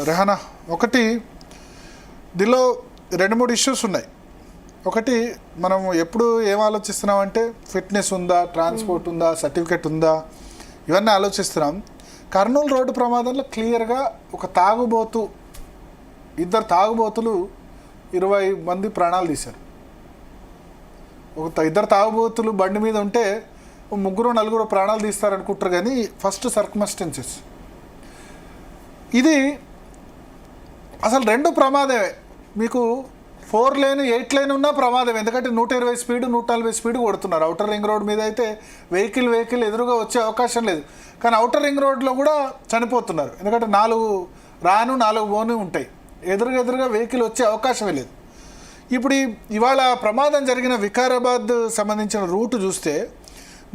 రెహనా, ఒకటి దీనిలో 2-3 ఇష్యూస్ ఉన్నాయి. ఒకటి, మనం ఎప్పుడు ఏం ఆలోచిస్తున్నామంటే ఫిట్నెస్ ఉందా, ట్రాన్స్పోర్ట్ ఉందా, సర్టిఫికెట్ ఉందా, ఇవన్నీ ఆలోచిస్తున్నాం. కర్నూలు రోడ్డు ప్రమాదంలో క్లియర్గా ఒక ఇద్దరు తాగుబోతులు 20 మంది ప్రాణాలు తీశారు. ఇద్దరు తాగుబోతులు బండి మీద ఉంటే 3-4 ప్రాణాలు తీస్తారనుకుంటారు. కానీ ఫస్ట్ సర్కమ్స్టెన్సెస్ ఇది అసలు 2 ప్రమాదమే. మీకు 4 లేన్ 8 లేన్ ఉన్నా ప్రమాదం. ఎందుకంటే 120 స్పీడ్ 140 స్పీడ్ కొడుతున్నారు. అవుటర్ రింగ్ రోడ్ మీద అయితే వెహికల్ ఎదురుగా వచ్చే అవకాశం లేదు. కానీ అవుటర్ రింగ్ రోడ్లో కూడా చనిపోతున్నారు. ఎందుకంటే 4 రాను 4 పోను ఉంటాయి. ఎదురుగా వెహికల్ వచ్చే అవకాశమే లేదు. ఇప్పుడు ఇవాళ ప్రమాదం జరిగిన వికారాబాద్ సంబంధించిన రూట్ చూస్తే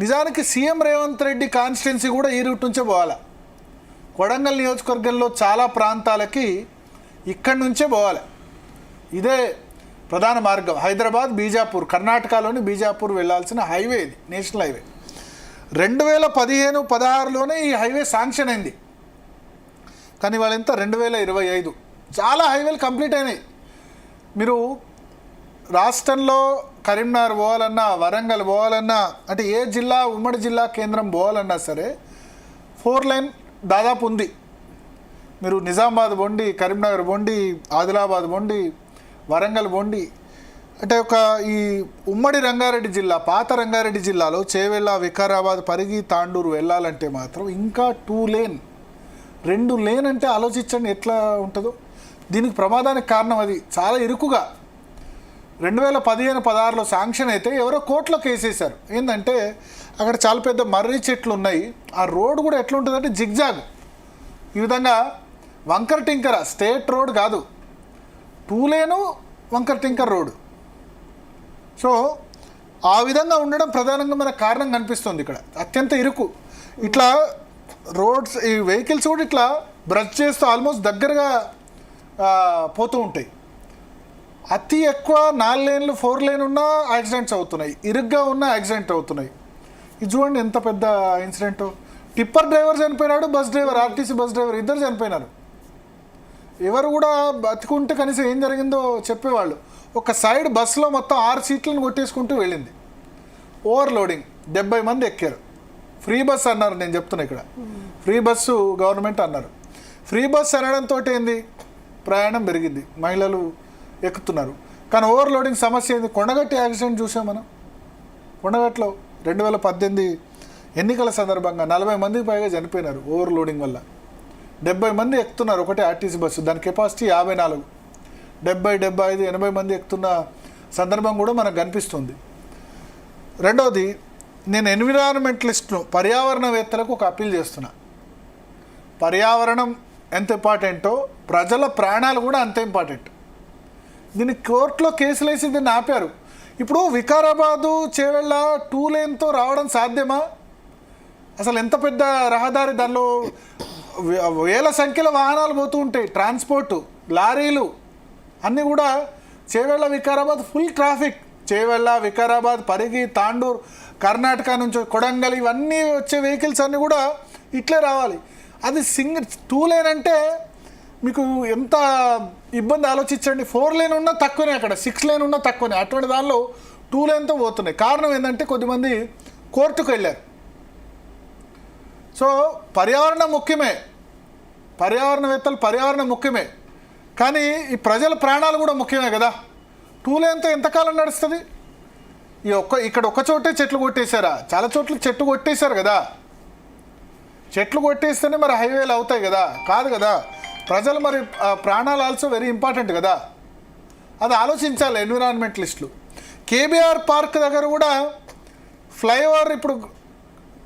నిజానికి సీఎం రేవంత్ రెడ్డి కాన్స్టిట్యున్సీ కూడా ఈ రూట్ నుంచే పోవాలి. కొడంగల్ నియోజకవర్గంలో చాలా ప్రాంతాలకి ఇక్కడి నుంచే పోవాలి. ఇదే ప్రధాన మార్గం. హైదరాబాద్, బీజాపూర్, కర్ణాటకలోని బీజాపూర్ వెళ్ళాల్సిన హైవే ఇది, నేషనల్ హైవే. 2015-16లోనే ఈ హైవే శాంక్షన్ అయింది. కానీ వాళ్ళు ఎంత 2025 చాలా హైవేలు కంప్లీట్ అయినాయి. మీరు రాష్ట్రంలో కరీంనగర్ పోవాలన్నా, వరంగల్ పోవాలన్నా, అంటే ఏ జిల్లా, ఉమ్మడి జిల్లా కేంద్రం పోవాలన్నా సరే 4 లైన్ దాదాపు ఉంది. మీరు నిజామాబాద్ బొండి, కరీంనగర్ బొండి, ఆదిలాబాద్ బొండి, వరంగల్ బొండి, అంటే ఈ ఉమ్మడి రంగారెడ్డి జిల్లా, పాత రంగారెడ్డి జిల్లాలో చేవెళ్ళ, వికారాబాద్, పరిగి, తాండూరు వెళ్ళాలంటే మాత్రం ఇంకా 2 లేన్ 2 లేన్ అంటే ఆలోచించండి ఎట్లా ఉంటుందో. దీనికి ప్రమాదానికి కారణం అది చాలా ఇరుకుగా 2015-16లో శాంక్షన్ అయితే ఎవరో కోర్టులో కేసేశారు. ఏంటంటే అక్కడ చాలా పెద్ద మర్రి చెట్లు ఉన్నాయి. ఆ రోడ్ కూడా ఎట్లా ఉంటుందంటే జిగ్జాగ్, ఈ విధంగా వంకర్ టింకర, స్టేట్ రోడ్ కాదు, 2 లేను వంకర్ టింకర్ రోడ్. సో ఆ విధంగా ఉండడం ప్రధానంగా మనకు కారణం కనిపిస్తుంది. ఇక్కడ అత్యంత ఇరుకు, ఇట్లా రోడ్స్, ఈ వెహికల్స్ కూడా ఇట్లా బ్రష్ చేస్తూ ఆల్మోస్ట్ దగ్గరగా పోతూ ఉంటాయి. అతి ఎక్కువ 4 లేన్లు 4 లేన్ ఉన్నా యాక్సిడెంట్స్ అవుతున్నాయి, ఇరుగ్గా ఉన్న యాక్సిడెంట్ అవుతున్నాయి. ఇది చూడండి ఎంత పెద్ద ఇన్సిడెంట్. టిప్పర్ డ్రైవర్ చనిపోయినాడు, bus driver, RTC bus driver, ఇద్దరు చనిపోయినారు. ఎవరు కూడా బతికుంటే కనీసం ఏం జరిగిందో చెప్పేవాళ్ళు. ఒక సైడ్ బస్సులో మొత్తం 6 సీట్లను కొట్టేసుకుంటూ వెళ్ళింది. ఓవర్లోడింగ్, 70 మంది ఎక్కారు. ఫ్రీ బస్ అన్నారు, నేను చెప్తున్నా ఇక్కడ ఫ్రీ బస్సు గవర్నమెంట్ అన్నారు. ఫ్రీ బస్ అనడంతో ఏంది, ప్రయాణం పెరిగింది, మహిళలు ఎక్కుతున్నారు. కానీ ఓవర్లోడింగ్ సమస్య ఏంది. కొండగట్టి యాక్సిడెంట్ చూసాం మనం. కొండగట్లో 2018 ఎన్నికల సందర్భంగా 40 మందికి పైగా చనిపోయినారు ఓవర్లోడింగ్ వల్ల. 70 మంది ఎక్కుతున్నారు ఒకటే ఆర్టీసీ బస్సు, దాని కెపాసిటీ 54. 70, 75, 80 మంది ఎక్కుతున్న సందర్భం కూడా మనకు కనిపిస్తుంది. రెండవది, నేను ఎన్విరాన్మెంటలిస్ట్ను, పర్యావరణవేత్తలకు ఒక అప్పీల్ చేస్తున్నా. పర్యావరణం ఎంత ఇంపార్టెంటో ప్రజల ప్రాణాలు కూడా అంత ఇంపార్టెంట్. దీన్ని కోర్టులో కేసులు వేసి దీన్ని ఆపారు. ఇప్పుడు వికారాబాదు, చేవెళ్ళ 2 లేన్తో రావడం సాధ్యమా? అసలు ఎంత పెద్ద రహదారి, దానిలో వేల సంఖ్యలో వాహనాలు పోతూ ఉంటాయి, ట్రాన్స్పోర్టు, లారీలు అన్నీ కూడా. Chevella Vikarabad full traffic. చేవెళ్ళ, వికారాబాద్, పరిగి, తాండూరు, కర్ణాటక నుంచి కొడంగల్, ఇవన్నీ వచ్చే వెహికల్స్ అన్నీ కూడా ఇట్లే రావాలి. అది 2 లేన్ అంటే మీకు ఎంత ఇబ్బంది ఆలోచించండి. 4 లేన్ ఉన్నా తక్కువనే, అక్కడ 6 లేన్ ఉన్నా తక్కువనే. అటువంటి దానిలో 2 లేన్తో పోతున్నాయి. కారణం ఏంటంటే కొద్దిమంది కోర్టుకు వెళ్ళారు. సో పర్యావరణం ముఖ్యమే, పర్యావరణవేత్తలు, పర్యావరణం ముఖ్యమే, కానీ ఈ ప్రజల ప్రాణాలు కూడా ముఖ్యమే కదా. 2 లేన్తో ఎంతకాలం నడుస్తుంది? ఇక్కడ ఒక చోటే చెట్లు కొట్టేశారా? చాలా చోట్ల చెట్లు కొట్టేశారు కదా. చెట్లు కొట్టేస్తేనే మరి హైవేలు అవుతాయి కదా? కాదు కదా. ప్రజలు మరి ప్రాణాలు ఆల్సో వెరీ ఇంపార్టెంట్ కదా. అది ఆలోచించాలి ఎన్విరాన్మెంటలిస్టులు. కేబీఆర్ పార్క్ దగ్గర కూడా ఫ్లైఓవర్ ఇప్పుడు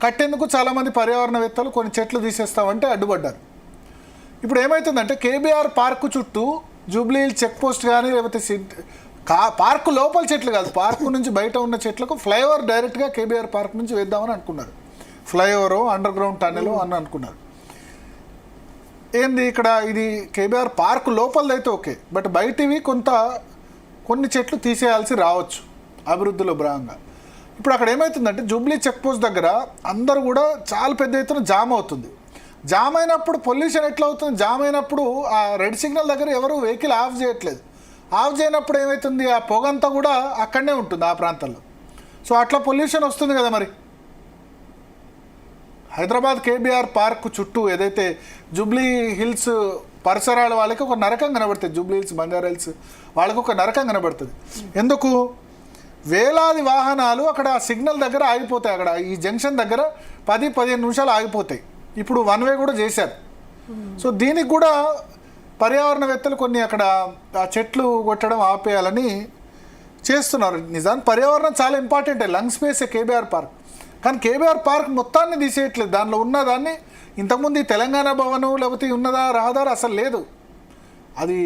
కట్టేందుకు చాలామంది పర్యావరణవేత్తలు కొన్ని చెట్లు తీసేస్తామంటే అడ్డుపడ్డారు. ఇప్పుడు ఏమవుతుందంటే కేబీఆర్ పార్కు చుట్టూ జూబ్లీ చెక్ పోస్ట్ కానీ, లేకపోతే పార్కు లోపల చెట్లు కాదు, పార్కు నుంచి బయట ఉన్న చెట్లకు ఫ్లైఓవర్ డైరెక్ట్గా కేబీఆర్ పార్క్ నుంచి వేద్దామని అనుకున్నారు. ఫ్లైఓవరు, అండర్ గ్రౌండ్ టన్నెల్ అని అనుకున్నారు. ఏంది ఇక్కడ, ఇది కేబీఆర్ పార్క్ లోపలదైతే ఓకే, బట్ బయటివి కొన్ని చెట్లు తీసేయాల్సి రావచ్చు అభివృద్ధిలో భాగంగా. ఇప్పుడు అక్కడ ఏమవుతుందంటే జూబ్లీ చెక్ పోస్ట్ దగ్గర అందరూ కూడా చాలా పెద్ద ఎత్తున జామ్ అవుతుంది. జామ్ అయినప్పుడు పొల్యూషన్ ఎట్లా అవుతుంది? జామ్ అయినప్పుడు ఆ రెడ్ సిగ్నల్ దగ్గర ఎవరు వెహికల్ ఆఫ్ చేయట్లేదు. ఆఫ్ చేయనప్పుడు ఏమవుతుంది? ఆ పొగంతా కూడా అక్కడనే ఉంటుంది ఆ ప్రాంతంలో. సో అట్లా పొల్యూషన్ వస్తుంది కదా. మరి హైదరాబాద్ కేబీఆర్ పార్క్ చుట్టూ ఏదైతే జూబ్లీ హిల్స్ పరిసరాల వాళ్ళకి ఒక నరకం కనబడుతుంది. జూబ్లీ హిల్స్, బంజారా హిల్స్ వాళ్ళకి ఒక నరకం కనబడుతుంది. ఎందుకు? వేలాది వాహనాలు అక్కడ సిగ్నల్ దగ్గర ఆగిపోతాయి. అక్కడ ఈ జంక్షన్ దగ్గర 10-15 నిమిషాలు ఆగిపోతాయి. ఇప్పుడు వన్ వే కూడా చేశారు. సో దీనికి కూడా పర్యావరణవేత్తలు కొన్ని అక్కడ ఆ చెట్లు కొట్టడం ఆపేయాలని చేస్తున్నారు. నిజానికి పర్యావరణం చాలా ఇంపార్టెంట్. లంగ్ స్పేసే కేబీఆర్ పార్క్. కానీ కేబీఆర్ పార్క్ మొత్తాన్ని తీసేయట్లేదు. దానిలో ఉన్నదాన్ని ఇంతకుముందు ఈ తెలంగాణ భవనం లేకపోతే ఉన్నదా రహదారి అసలు లేదు. అది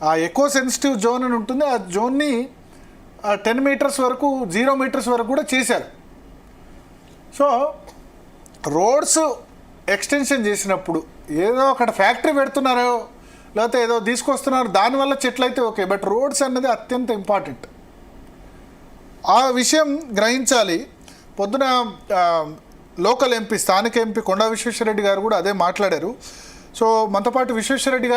ఆ ఎకో సెన్సిటివ్ జోన్ అని ఉంటుంది. ఆ జోన్ని 10 మీటర్స్ వరకు 0 మీటర్స్ వరకు కూడా చేశారు. సో రోడ్స్ ఎక్స్టెన్షన్ చేసినప్పుడు ఏదో అక్కడ ఫ్యాక్టరీ పెడుతున్నారో లేకపోతే ఏదో తీసుకొస్తున్నారు దానివల్ల చెట్లు అయితే ఓకే, బట్ రోడ్స్ అన్నది అత్యంత ఇంపార్టెంట్. ఆ విషయం గ్రహించాలి. పొద్దున లోకల్ ఎంపీ, స్థానిక ఎంపీ కొండా విశ్వేశ్వరరెడ్డి గారు కూడా అదే మాట్లాడారు. సో మనతో పాటు విశ్వేశ్వరరెడ్డి గారు